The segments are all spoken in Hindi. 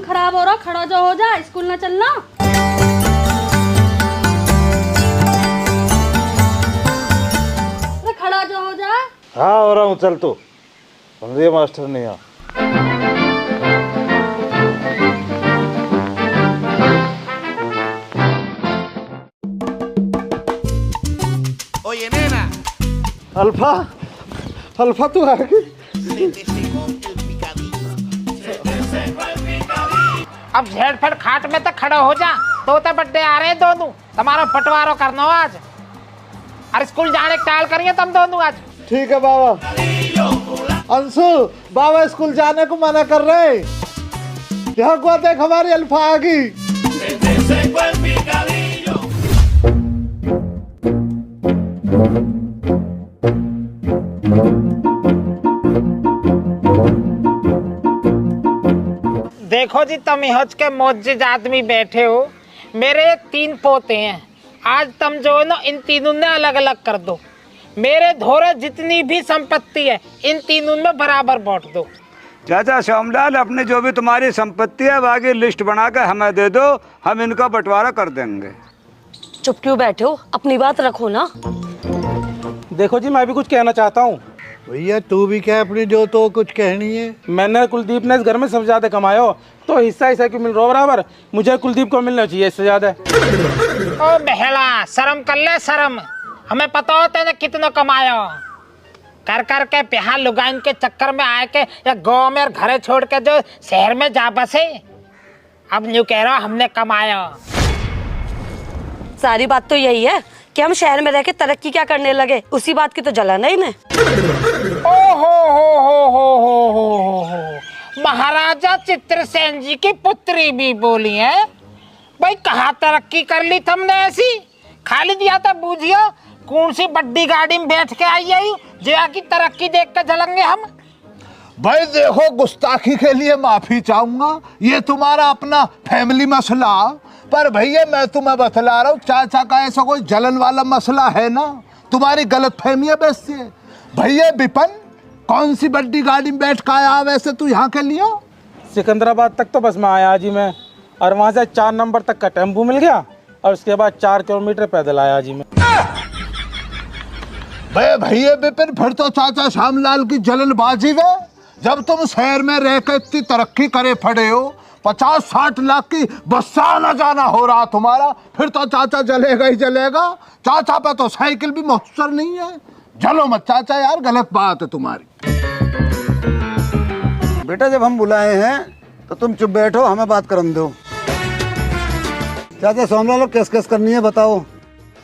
खराब हो रहा, खड़ा जो हो जा, स्कूल ना चलना। खड़ा जो हो जा। हाँ हो रहा हूँ, चल तो समझिए मास्टर नहीं आ। Oye, nena. अल्फा, अल्फा तू आ गई। अब झेड़ खाट में तो खड़ा हो जा, तोते बड्डे आ रहे हैं दोनों, तुम्हारा बंटवारा करना हो आज। और स्कूल जाने की टाल करिए तुम दोनों आज। ठीक है बाबा। अंशु, बाबा स्कूल जाने को मना कर रहे। यहाँ को देख, हमारी अल्फा आ गई। देखो जी, तुम हज के मोजिज आदमी बैठे हो, मेरे 3 पोते हैं। आज तुम जो है ना इन तीनों ने अलग अलग कर दो। मेरे धोरे जितनी भी संपत्ति है इन तीनों में बराबर बांट दो। चाचा श्यामलाल, अपने जो भी तुम्हारी संपत्ति है बाकी लिस्ट बना कर हमें दे दो, हम इनका बंटवारा कर देंगे। चुप क्यों बैठे हो, अपनी बात रखो ना। देखो जी, मैं भी कुछ कहना चाहता हूँ। भैया तू भी क्या अपनी जो तो कुछ कहनी है। मैंने कुलदीप ने इस घर में सबसे ज्यादा कमाया हो, तो हिस्सा हिस्सा क्यों मिल रहा बराबर, मुझे कुलदीप को मिलना चाहिए इससे ज्यादा। ओ बहला, शर्म कर ले शर्म। हमें पता होता है ना कितना कमाया हो। कर कर के बिहार लुगाइन के चक्कर में आए के या गाँव में घर छोड़ के जो शहर में जा बसे, अब न्यू कह रहा हमने कमाया। सारी बात तो यही है कि हम शहर में रह के तरक्की क्या करने लगे, उसी बात की तो जलन है इन्हें। ओ हो महाराजा चित्रसेन जी की पुत्री भी बोली है। भाई कहाँ तरक्की कर ली तुमने ऐसी, खाली दिया था बूझियो कौन सी बड्डी गाड़ी में बैठ के आई जो की तरक्की देख के जलेंगे हम। भाई देखो, गुस्ताखी के लिए माफी चाहूंगा, ये तुम्हारा अपना फैमिली मसला। पर भैया मैं तुम्हें बतला रहा हूँ, चाचा का ऐसा कोई जलन वाला मसला है ना, तुम्हारी गलत फहमियां बेचती है। भैया विपन, कौन सी बड्डी गाड़ी में बैठ के आया वैसे तू यहाँ के लिए? सिकंदराबाद तक तो बस में आया जी मैं, और वहाँ से 4 नंबर तक का टेम्पू मिल गया, और उसके बाद 4 किलोमीटर पैदल आया जी मैं। भैया विपिन, फिर तो चाचा श्यामलाल की जलनबाजी है। जब तुम शहर में रहकर इतनी तरक्की करे पड़े हो, 50-60 लाख की बस आना जाना हो रहा तुम्हारा, फिर तो चाचा जलेगा ही जलेगा। चाचा पे तो साइकिल भी मुयस्सर नहीं है। चलो मत चाचा यार, गलत बात है तुम्हारी। बेटा जब हम बुलाए हैं तो तुम चुप बैठो, हमें बात करने दो। चाचा श्यामलाल, किस किस करनी है बताओ।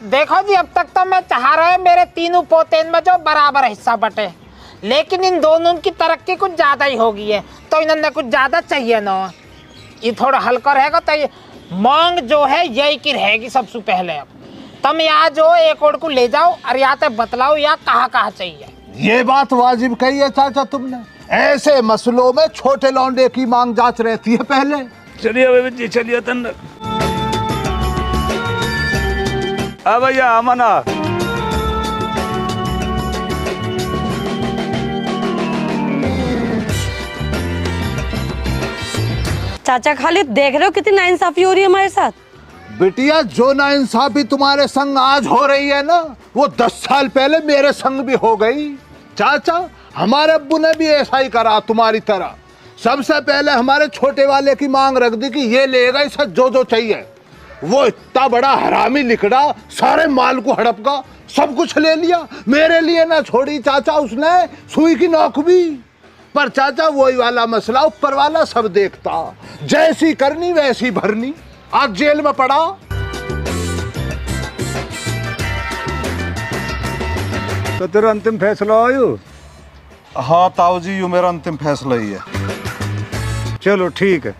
देखो जी, अब तक तो मैं चाह रहा है मेरे तीनों पोते में जो बराबर हिस्सा बटे, लेकिन इन दोनों की तरक्की कुछ ज्यादा ही हो गई है, तो इन्होंने कुछ ज्यादा चाहिए ना। ये थोड़ा हल्का रहेगा तो ये मांग जो है यही की रहेगी सबसे पहले। अब तुम यहाँ जो एक और को ले जाओ और यहाँ तक बतलाओ यहाँ कहाँ चाहिए। ये बात वाजिब कही है चाचा तुमने। ऐसे मसलों में छोटे लौंडे की मांग जांच रहती है पहले। चलिए जी, चलिए तन। अब भैया अमना, चाचा खाली देख रहे हो कितनी नाइंसाफी हो रही है हमारे साथ। बिटिया, जो नाइंसाफी तुम्हारे संग आज हो रही है ना, वो 10 साल पहले मेरे संग भी हो गई। चाचा, हमारे अब्बू ने भी ऐसा ही करा तुम्हारी तरह। सबसे पहले हमारे छोटे वाले की मांग रख दी कि ये लेगा इसे जो चाहिए। वो इतना बड़ा हरामी लिखड़ा, सारे माल को हड़प का सब कुछ ले लिया। मेरे लिए ना छोड़ी चाचा उसने सुई की नोक भी। पर चाचा वही वाला मसला, ऊपर वाला सब देखता, जैसी करनी वैसी भरनी। आज जेल में पड़ा। तो तेरा अंतिम फैसला आयु? हाँ ताऊ जी, यू मेरा अंतिम फैसला ही है। चलो ठीक है।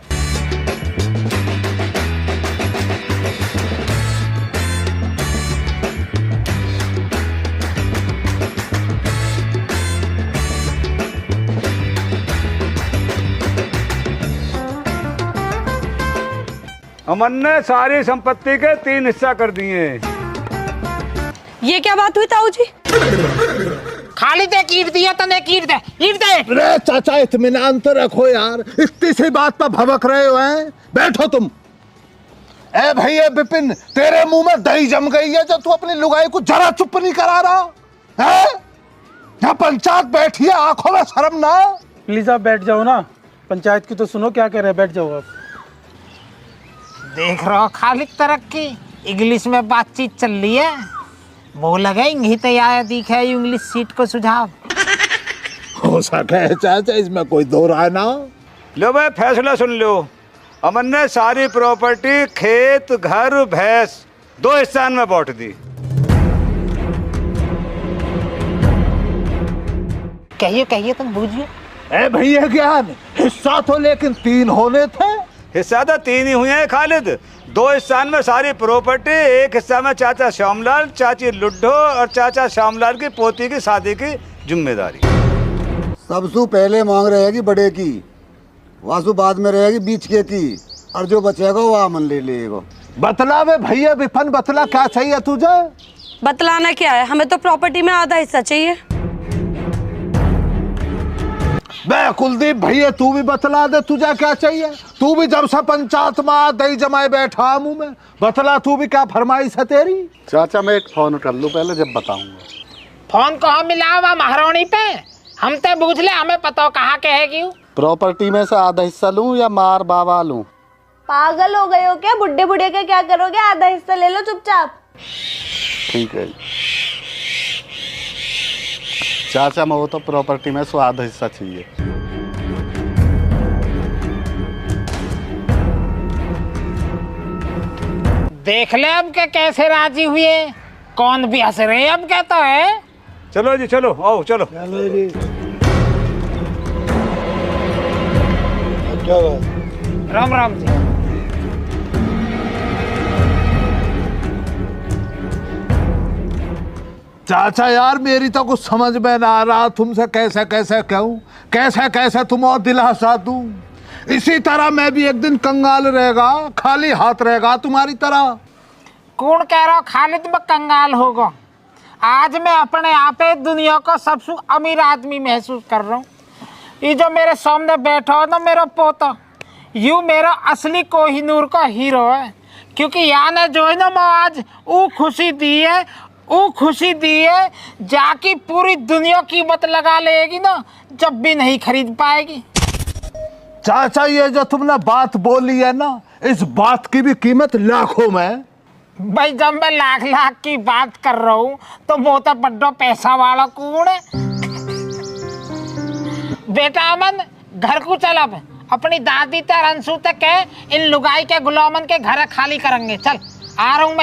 अमन ने सारी संपत्ति के 3 हिस्सा कर दिए। ये क्या बात हुई ताऊ जी? खाली खाली दे कीट दिया तने कीट दे अरे चाचा इत्मीनान तो रखो यार, इतनी सी बात पर भड़क रहे हो हैं। बैठो तुम। ए भैया विपिन, तेरे मुंह में दही जम गई है जो तू अपनी लुगाई को जरा चुप नहीं करा रहा है। यहाँ पंचायत बैठी है, आंखों में शर्म ना। प्लीज आप बैठ जाओ ना, पंचायत की तो सुनो क्या कह रहे हैं, बैठ जाओ आप। देख रहा हो खालिद तरक्की, इंग्लिश में बातचीत चल रही है, वो लगे ही तैयार दिखे इंग्लिश सीट को सुझाव। हो सके है चाचा, इसमें कोई दो राय ना। लो भाई फैसला सुन लो। अमन ने सारी प्रॉपर्टी, खेत, घर, भैंस 2 हिस्सा में बांट दी। कहिए तुम बूझिए। ए भैया ज्ञान, हिस्सा तो लेकिन 3 होने थे। हिस्सा तो 3 ही हुए हैं खालिद। 2 हिस्सा में सारी प्रॉपर्टी, 1 हिस्सा में चाचा श्यामलाल, चाची लुड्डो और चाचा श्यामलाल की पोती की शादी की जिम्मेदारी। सबसे पहले मांग रहेगी बड़े की, वासु बाद में रहेगी बीच के की, और जो बचेगा वो अमन ले लेगा। बतला वे भैया विपन, बतला क्या चाहिए तुझे? बतलाना क्या है, हमें तो प्रॉपर्टी में आधा हिस्सा चाहिए। बे कुलदीप भैया तू भी बतला दे, तुझे क्या चाहिए? तू भी जब से पंचायत में दही जमाए बैठा मुंह में, बतला तू भी क्या फरमाइश है तेरी? चाचा मैं एक फोन कर लूँ पहले, जब बताऊंगा। फोन कहाँ मिला हुआ महारानी पे? हम तो पूछ ले, हमें पता कहाँ के है क्यों। प्रॉपर्टी में से आधा हिस्सा लूँ या मार बाबा लूँ? पागल हो गए हो क्या? बुड्ढे बुढ़े के क्या करोगे? आधा हिस्सा ले लो चुपचाप। ठीक है चाचा, मैं वो तो प्रॉपर्टी में से आधा हिस्सा चाहिए। देख ले अब के कैसे राजी हुए, कौन भी हंस रहे अब कहता है। चलो जी चलो, आओ चलो। राम राम जी। चाचा यार मेरी तो कुछ समझ में ना आ रहा, तुमसे कैसे कैसे कहूँ, कैसे कैसे तुम और दिलासा दूँ। इसी तरह मैं भी एक दिन कंगाल रहेगा, खाली हाथ रहेगा तुम्हारी तरह। कौन कह रहा हो खालिद में कंगाल होगा? आज मैं अपने आप ही दुनिया का सबसे अमीर आदमी महसूस कर रहा हूँ। ये जो मेरे सामने बैठा हो ना मेरा पोता, यूँ मेरा असली कोहिनूर का हीरो है। क्योंकि यहाँ ने जो है ना मैं आज वो खुशी दी है जाके पूरी दुनिया कीमत लगा लेगी ना, जब भी नहीं खरीद पाएगी। चाचा ये जो तुमने बात बोली है ना, इस बात की भी कीमत लाखों में। भाई जब मैं लाख लाख की बात कर रहा हूँ तो वो तो बड्डो पैसा वाला कौन है? बेटा अमन घर को चल, अब अपनी दादी तर अंशु तक है इन लुगाई के गुलामन के घर खाली करेंगे। चल आ रहा हूँ मैं।